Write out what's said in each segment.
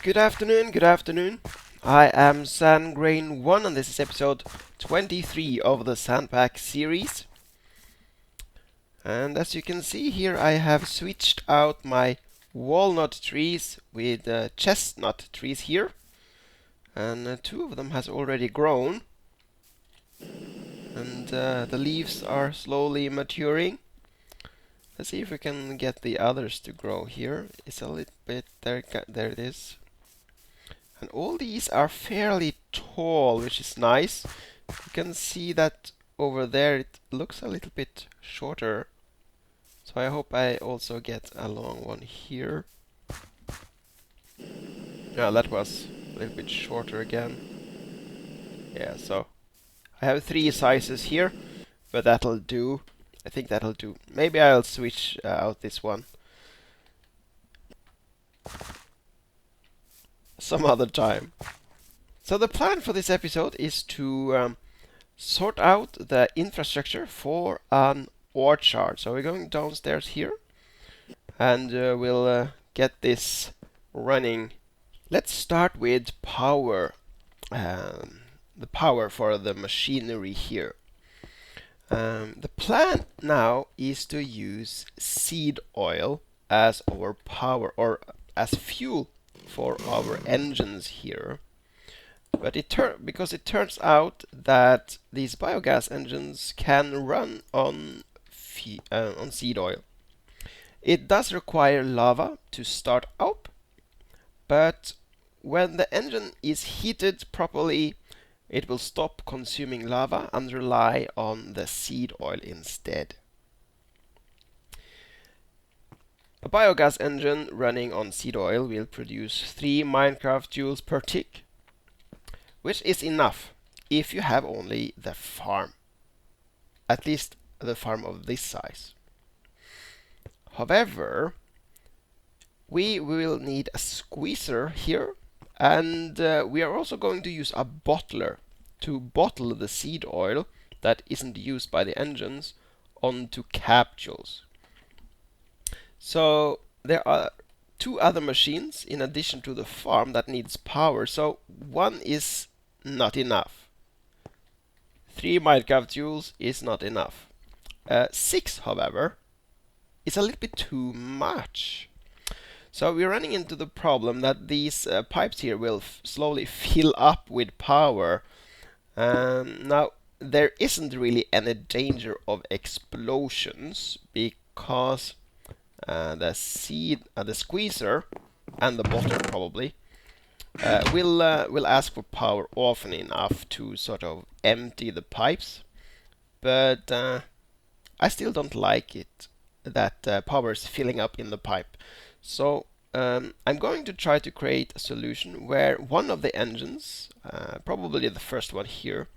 Good afternoon, good afternoon. I am Sangrain1 and this is episode 23 of the Sandpack series. And as you can see here, I have switched out my walnut trees with chestnut trees here. And two of them has already grown. And the leaves are slowly maturing. Let's see if we can get the others to grow here. It's a little bit, there it is. And all these are fairly tall, which is nice. You can see that over there it looks a little bit shorter. So I hope I also get a long one here. Yeah, that was a little bit shorter again. Yeah, so I have three sizes here, but that'll do. I think that'll do. Maybe I'll switch out this one some other time. So the plan for this episode is to sort out the infrastructure for an orchard. So we're going downstairs here and we'll get this running. Let's start with power. The power for the machinery here. The plan now is to use seed oil as our power or as fuel for our engines here. But because it turns out that these biogas engines can run on seed oil. It does require lava to start up, but when the engine is heated properly, it will stop consuming lava and rely on the seed oil instead. A biogas engine running on seed oil will produce 3 Minecraft joules per tick, which is enough if you have only the farm. At least the farm of this size. However, we will need a squeezer here, and we are also going to use a bottler to bottle the seed oil that isn't used by the engines onto capsules. So there are 2 other machines in addition to the farm that needs power, so 1 is not enough. 3 Minecraft joules is not enough. 6, however, is a little bit too much. So we're running into the problem that these pipes here will slowly fill up with power. Now, there isn't really any danger of explosions because the squeezer and the bottler probably will ask for power often enough to sort of empty the pipes. But I still don't like it that power is filling up in the pipe. So I'm going to try to create a solution where one of the engines, probably the first one here,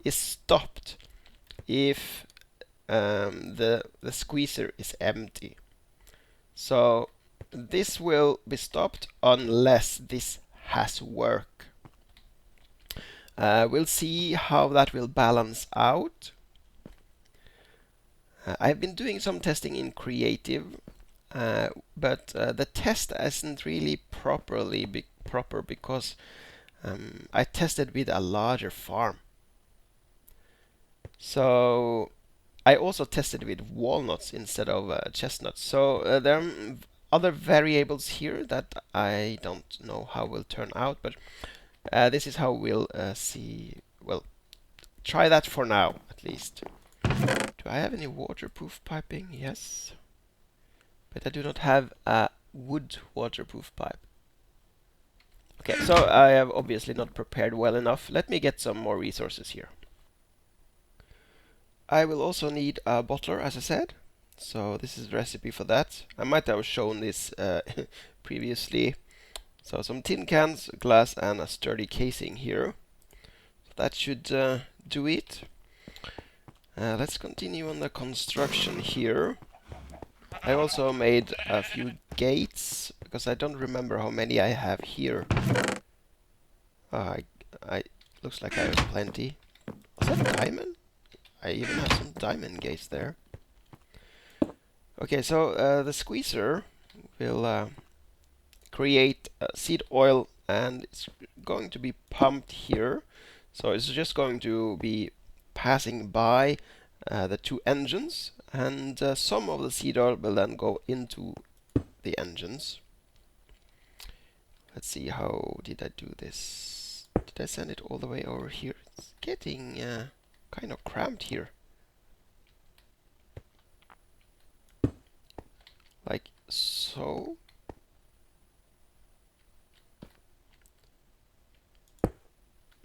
is stopped if the squeezer is empty. So this will be stopped unless this has work. We'll see how that will balance out. I've been doing some testing in creative, but the test isn't really proper because I tested with a larger farm. So I also tested with walnuts instead of chestnuts. So there are other variables here that I don't know how will turn out, but this is how we'll see. Well, try that for now at least. Do I have any waterproof piping? Yes. But I do not have a wood waterproof pipe. Okay, so I have obviously not prepared well enough. Let me get some more resources here. I will also need a bottler, as I said. So this is the recipe for that. I might have shown this previously. So some tin cans, glass, and a sturdy casing here. So that should do it. Let's continue on the construction here. I also made a few gates because I don't remember how many I have here. Looks like I have plenty. Is that diamond? I even have some diamond gates there. Okay, so the squeezer will create seed oil, and it's going to be pumped here. So it's just going to be passing by the two engines, and some of the seed oil will then go into the engines. Let's see, how did I do this? Did I send it all the way over here? It's getting kind of cramped here. Like so.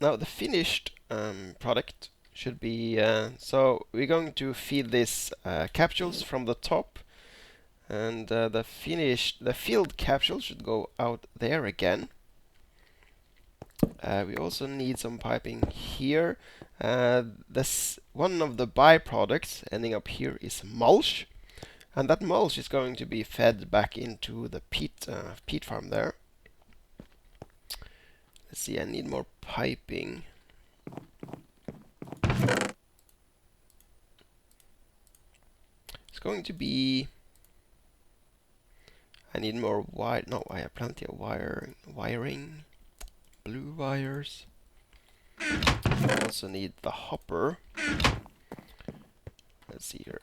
Now the finished product should be, so we're going to feed this capsules from the top, and the filled capsule should go out there again. We also need some piping here. This one of the byproducts ending up here is mulch, and that mulch is going to be fed back into the peat farm there. Let's see, I need more piping. It's going to be, I need more wire. No, I have plenty of wiring. Blue wires. I also need the hopper. Let's see here.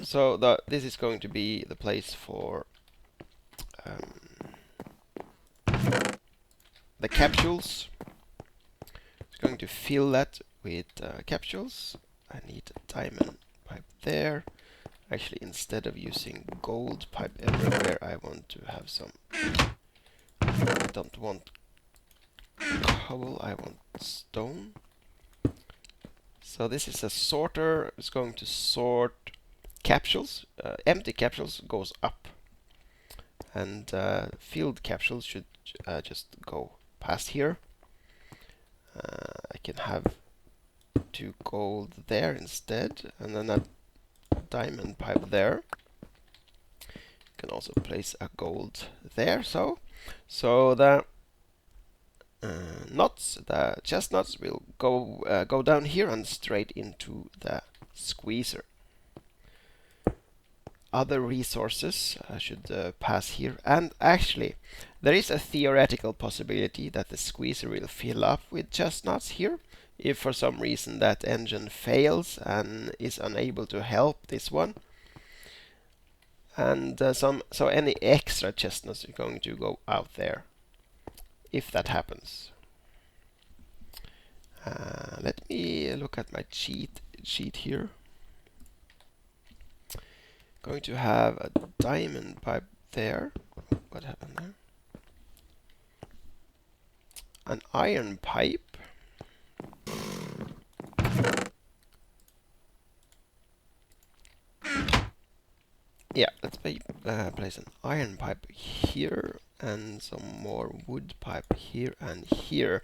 So this is going to be the place for the capsules. It's going to fill that with capsules. I need a diamond pipe there. Actually, instead of using gold pipe everywhere, I want to have some. I don't want cobble, I want stone. So this is a sorter. It's going to sort capsules. Empty capsules goes up, and filled capsules should just go past here. I can have 2 gold there instead, and then a diamond pipe there. You can also place a gold there. So the nuts, the chestnuts, will go down here and straight into the squeezer. Other resources should pass here, and actually there is a theoretical possibility that the squeezer will fill up with chestnuts here if for some reason that engine fails and is unable to help this one. And so any extra chestnuts are going to go out there if that happens. Let me look at my cheat sheet here. Going to have a diamond pipe there. What happened there? An iron pipe. Yeah, let's place an iron pipe here and some more wood pipe here and here.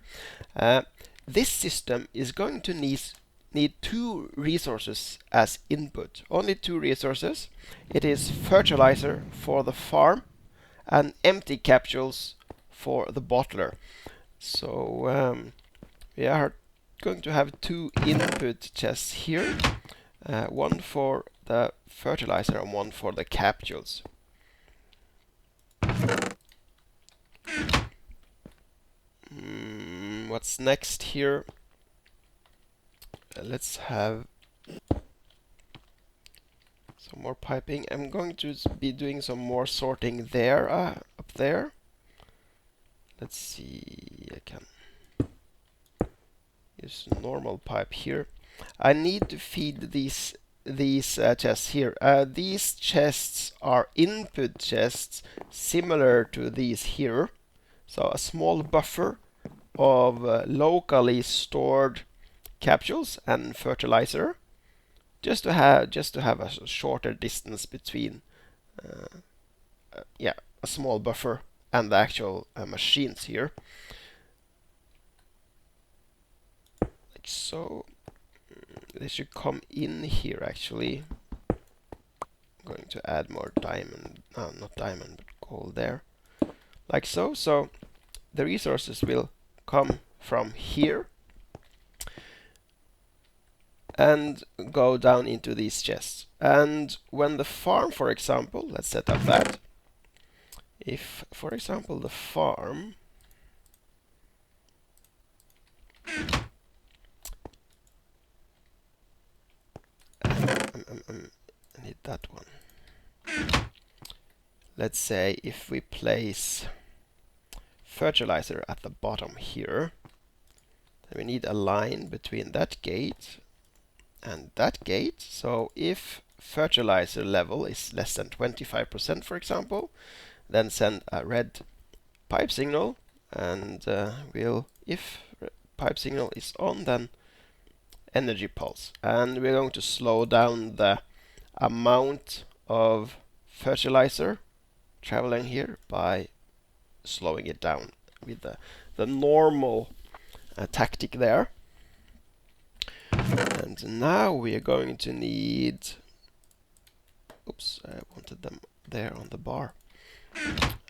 This system is going to need 2 resources as input. Only 2 resources. It is fertilizer for the farm and empty capsules for the bottler. So we are going to have 2 input chests here. One for the fertilizer and one for the capsules. What's next here? Let's have some more piping. I'm going to be doing some more sorting there, up there. Let's see, I can use normal pipe here. I need to feed these chests here. These chests are input chests similar to these here. So a small buffer of locally stored capsules and fertilizer, just to have a shorter distance between a small buffer and the actual machines here, like so. They should come in here actually. I'm going to add more diamond, not diamond, but gold there, like so. So the resources will come from here and go down into these chests. And when the farm, for example, let's set up that, If, for example, the farm I need that one. Let's say if we place fertilizer at the bottom here, then we need a line between that gate and that gate. So if fertilizer level is less than 25%, for example, then send a red pipe signal, and if pipe signal is on, then energy pulse. And we're going to slow down the amount of fertilizer traveling here by slowing it down with the normal tactic there. And now we are going to need, oops, I wanted them there on the bar,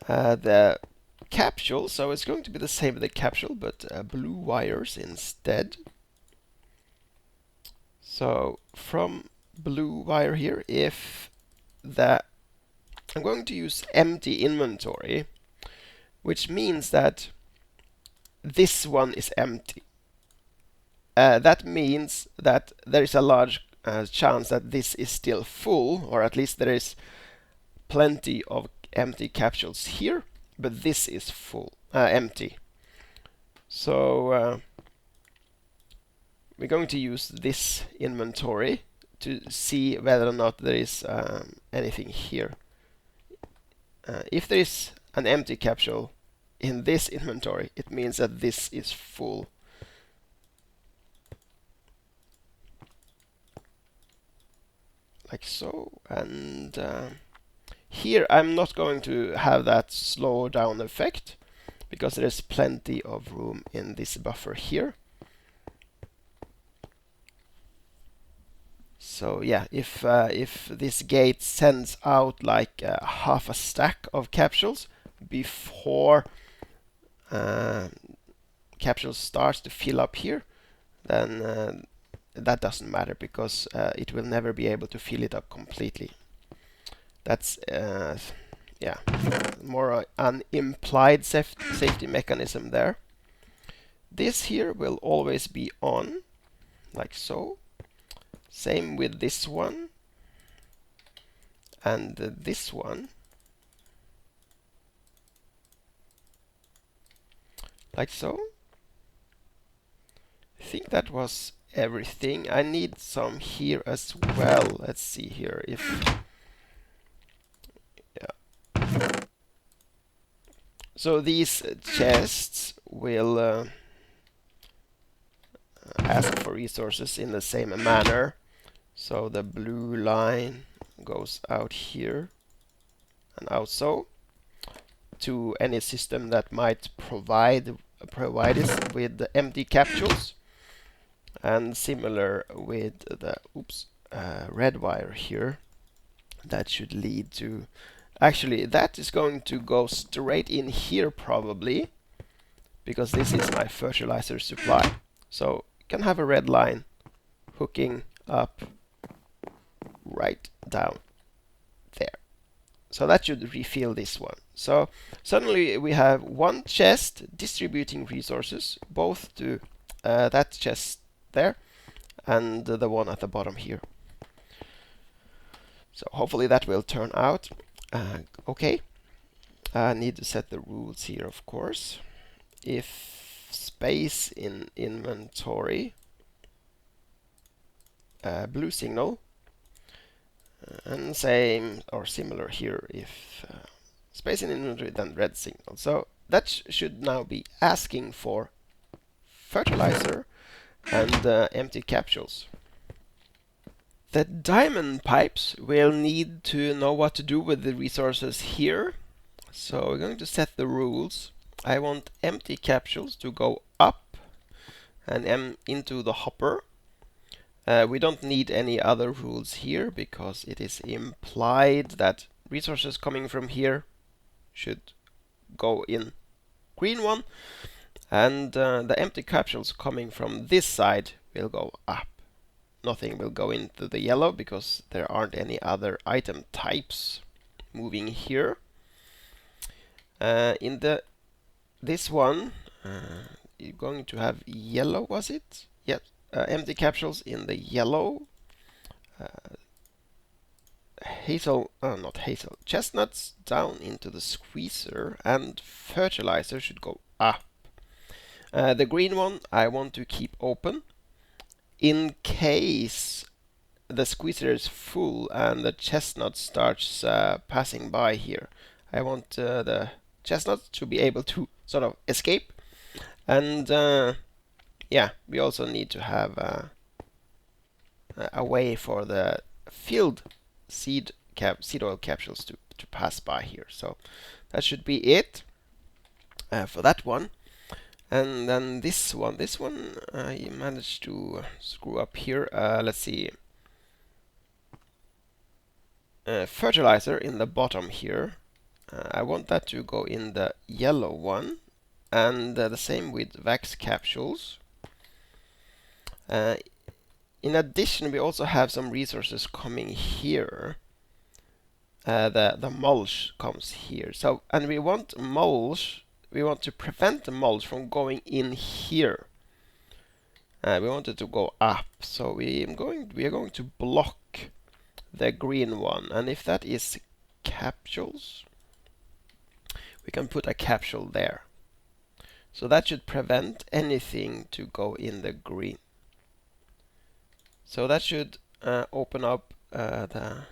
the capsule. So it's going to be the same with the capsule, but blue wires instead. So from blue wire here, I'm going to use empty inventory, which means that this one is empty. That means that there is a large chance that this is still full, or at least there is plenty of empty capsules here, but this is full, empty. So we're going to use this inventory to see whether or not there is anything here. If there is an empty capsule in this inventory, it means that this is full. Like so. And here I'm not going to have that slow down effect because there is plenty of room in this buffer here. So yeah, if this gate sends out like half a stack of capsules before capsules starts to fill up here, then that doesn't matter because it will never be able to fill it up completely. That's yeah, more an implied safety mechanism there. This here will always be on, like so. Same with this one and this one, like so. I think that was everything. I need some here as well. Let's see here if yeah. So these chests will ask for resources in the same manner. So the blue line goes out here and out so to any system that might provide us with the empty capsules, and similar with the red wire here. That should lead to, actually that is going to go straight in here probably, because this is my fertilizer supply. So you can have a red line hooking up right down there. So that should refill this one. So suddenly we have one chest distributing resources both to that chest there and the one at the bottom here. So hopefully that will turn out okay. I need to set the rules here, of course. If space in inventory, blue signal, and same or similar here if space in inventory, then red signal. So that should now be asking for fertilizer and empty capsules. The diamond pipes will need to know what to do with the resources here. So we're going to set the rules. I want empty capsules to go up and into the hopper. We don't need any other rules here because it is implied that resources coming from here should go in green one, and the empty capsules coming from this side will go up. Nothing will go into the yellow because there aren't any other item types moving here. In this one, you're going to have yellow, was it? Yep. Empty capsules in the yellow. Not hazel, chestnuts down into the squeezer, and fertilizer should go up. The green one I want to keep open in case the squeezer is full and the chestnut starts passing by here. I want the chestnut to be able to sort of escape, and yeah, we also need to have a way for the filled seed oil capsules to pass by here. So that should be it for that one. And then this one you managed to screw up here. Let's see. Fertilizer in the bottom here. I want that to go in the yellow one, and the same with wax capsules. In addition, we also have some resources coming here. The mulch comes here. So, and we want mulch. We want to prevent the mulch from going in here. We want it to go up. So we are going to block the green one. And if that is capsules, we can put a capsule there. So that should prevent anything to go in the green. So that should open up the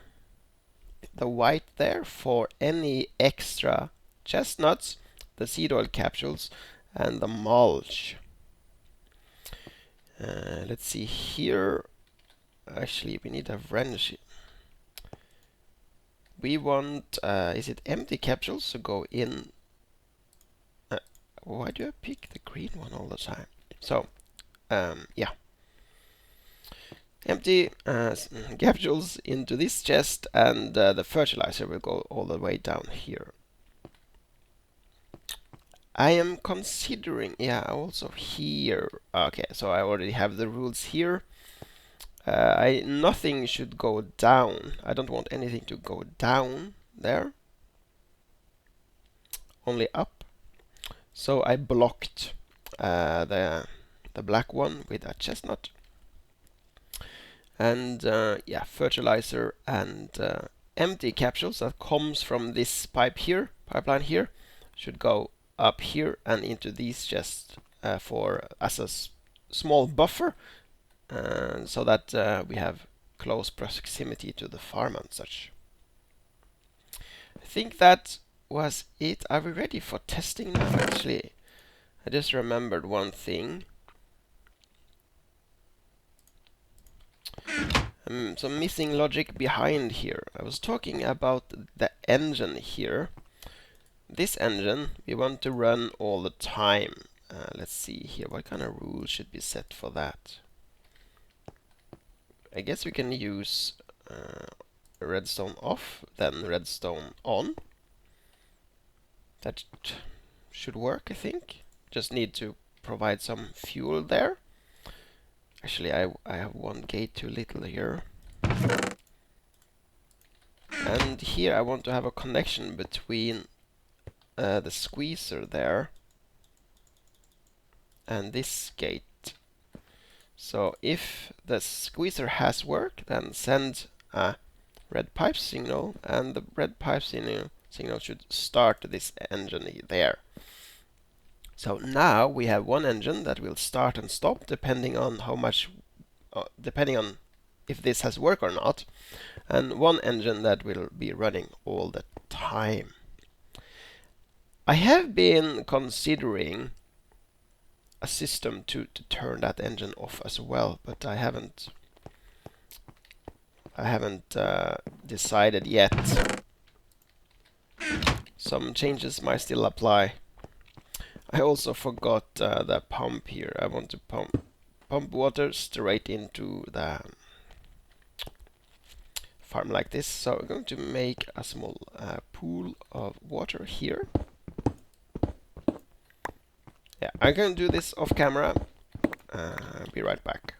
white there for any extra chestnuts, the seed oil capsules, and the mulch. Let's see here. Actually, we need a wrench. We want, is it empty capsules to go in? Why do I pick the green one all the time? So, yeah. Empty capsules into this chest, and the fertilizer will go all the way down here. I am considering, yeah, also here. Okay, so I already have the rules here. Nothing should go down. I don't want anything to go down there. Only up. So I blocked the black one with a chestnut. And yeah, fertilizer and empty capsules that comes from this pipeline here, should go up here and into these chests as a small buffer, so that we have close proximity to the farm and such. I think that was it. Are we ready for testing now? Actually, I just remembered one thing. Some missing logic behind here. I was talking about the engine here. This engine we want to run all the time. Let's see here, what kind of rule should be set for that? I guess we can use redstone off, then redstone on. That should work, I think. Just need to provide some fuel there. Actually, I have one gate too little here. And here I want to have a connection between the squeezer there and this gate. So if the squeezer has work, then send a red pipe signal, and the red pipe signal should start this engine there. So now we have one engine that will start and stop depending on how much, depending on if this has work or not, and one engine that will be running all the time. I have been considering a system to turn that engine off as well, but I haven't decided yet. Some changes might still apply. I also forgot the pump here. I want to pump water straight into the farm like this. So I'm going to make a small pool of water here. Yeah, I'm going to do this off camera. I'll be right back.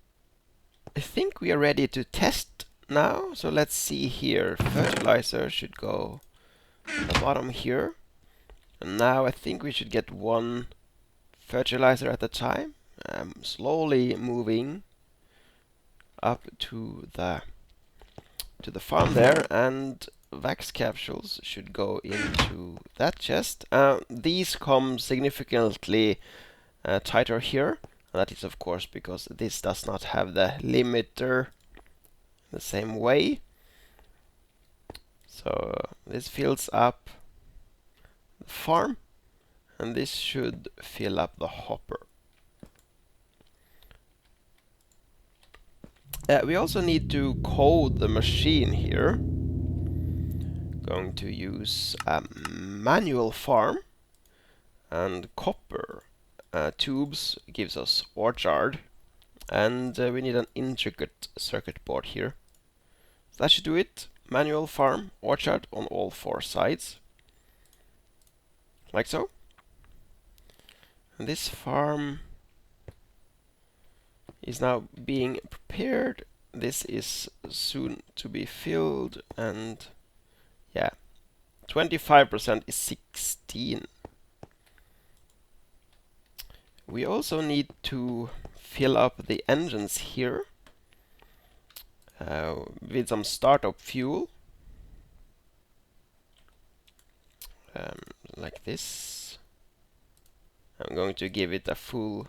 I think we are ready to test now. So let's see here. Fertilizer should go at the bottom here. And now I think we should get one fertilizer at a time. Slowly moving up to the farm there, and wax capsules should go into that chest. These come significantly tighter here. That is of course because this does not have the limiter the same way. So this fills up the farm, and this should fill up the hopper. We also need to code the machine here. Going to use a manual farm, and copper tubes gives us orchard, and we need an intricate circuit board here. So that should do it. Manual farm, orchard on all 4 sides, like so. And this farm is now being prepared. This is soon to be filled, and yeah, 25% is 16. We also need to fill up the engines here with some startup fuel, like this. I'm going to give it a full.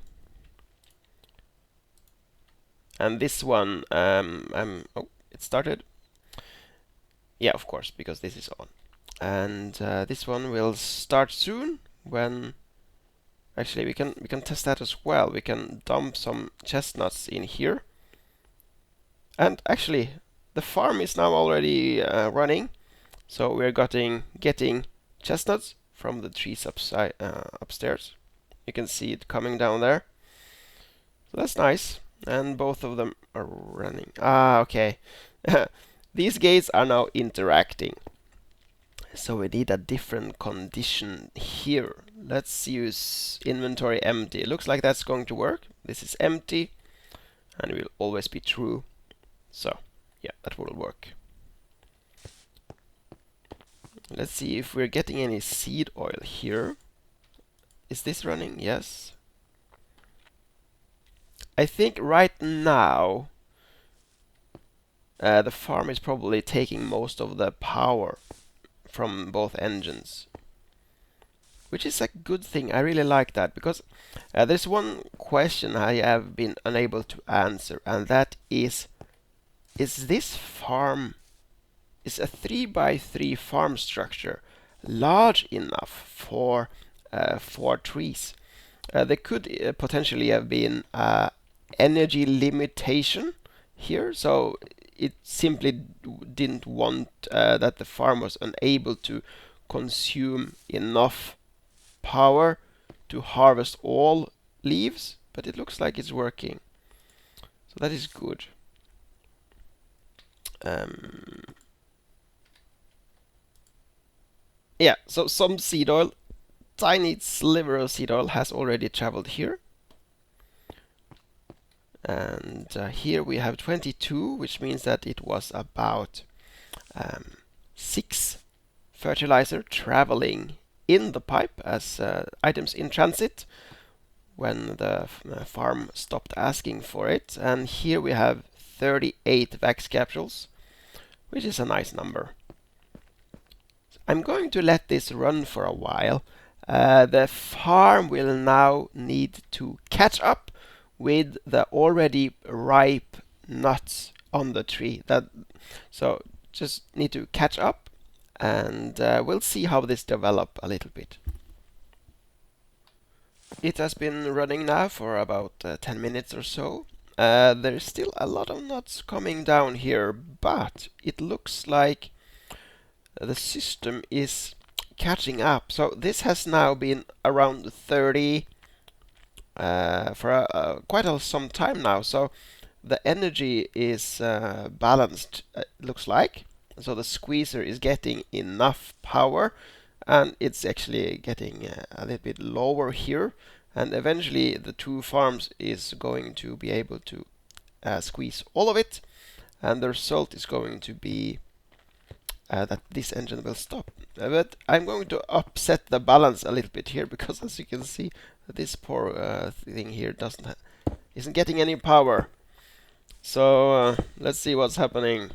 And this one, oh, it started. Yeah, of course, because this is on. And this one will start soon. When actually we can test that as well. We can dump some chestnuts in here. And actually, the farm is now already running. So we're getting chestnuts from the trees upstairs. You can see it coming down there. So that's nice. And both of them are running. Ah, okay. These gates are now interacting. So we need a different condition here. Let's use inventory empty. It looks like that's going to work. This is empty, and will always be true. So, yeah, that will work. Let's see if we're getting any seed oil here. Is this running? Yes. I think right now the farm is probably taking most of the power from both engines, which is a good thing. I really like that, because there's one question I have been unable to answer, and that is this farm, is a 3x3 farm structure large enough for 4 trees? There could potentially have been energy limitation here, so it simply didn't want that the farm was unable to consume enough power to harvest all leaves, but it looks like it's working, so that is good. Yeah, so some seed oil, tiny sliver of seed oil, has already traveled here. And here we have 22, which means that it was about 6 fertilizer traveling in the pipe as items in transit when the farm stopped asking for it. And here we have 38 wax capsules, which is a nice number. I'm going to let this run for a while. The farm will now need to catch up with the already ripe nuts on the tree. So just need to catch up, and we'll see how this develops a little bit. It has been running now for about 10 minutes or so. There's still a lot of nuts coming down here, but it looks like the system is catching up. So this has now been around 30 for quite some time now. So the energy is balanced, looks like. So the squeezer is getting enough power, and it's actually getting a little bit lower here. And eventually the 2 farms is going to be able to squeeze all of it, and the result is going to be that this engine will stop. But I'm going to upset the balance a little bit here, because as you can see, this poor thing here isn't getting any power. So let's see what's happening.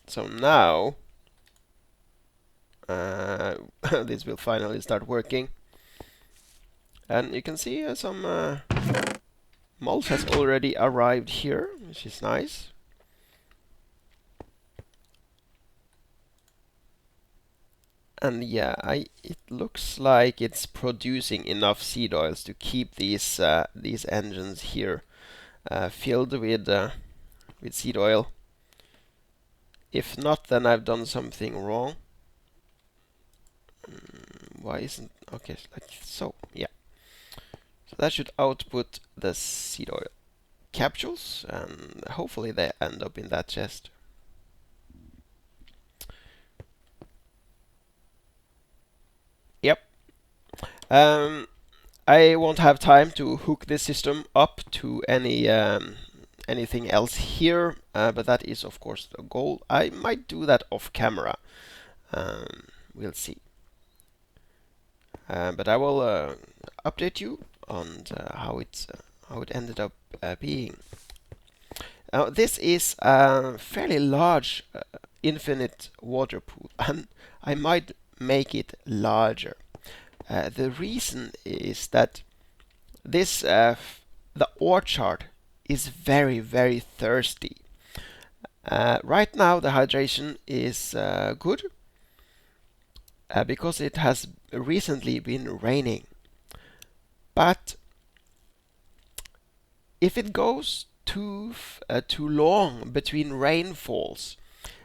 So now this will finally start working, and you can see some mulch has already arrived here, which is nice. And yeah, it looks like it's producing enough seed oils to keep these engines here filled with seed oil. If not, then I've done something wrong. Why isn't... Okay, like so, yeah. So that should output the seed oil capsules, and hopefully they end up in that chest. Yep. I won't have time to hook this system up to anything else here, but that is of course the goal. I might do that off camera. We'll see. But I will update you on how it ended up being. Now this is a fairly large infinite water pool, and I might make it larger. The reason is that this the orchard is very, very thirsty. Right now the hydration is good because it has recently been raining. But if it goes too long between rainfalls,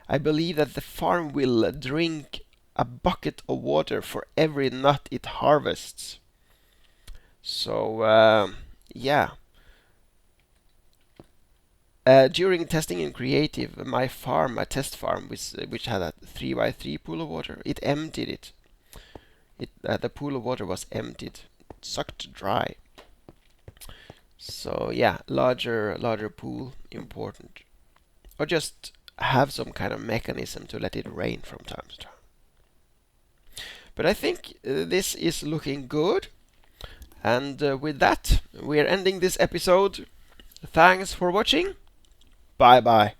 I believe that the farm will drink a bucket of water for every nut it harvests. So yeah. During testing in Creative, my test farm, which had a 3x3 pool of water, it emptied it. The pool of water was emptied, sucked dry. So yeah, larger pool, important. Or just have some kind of mechanism to let it rain from time to time. But I think this is looking good. And with that, we're ending this episode. Thanks for watching. Bye bye.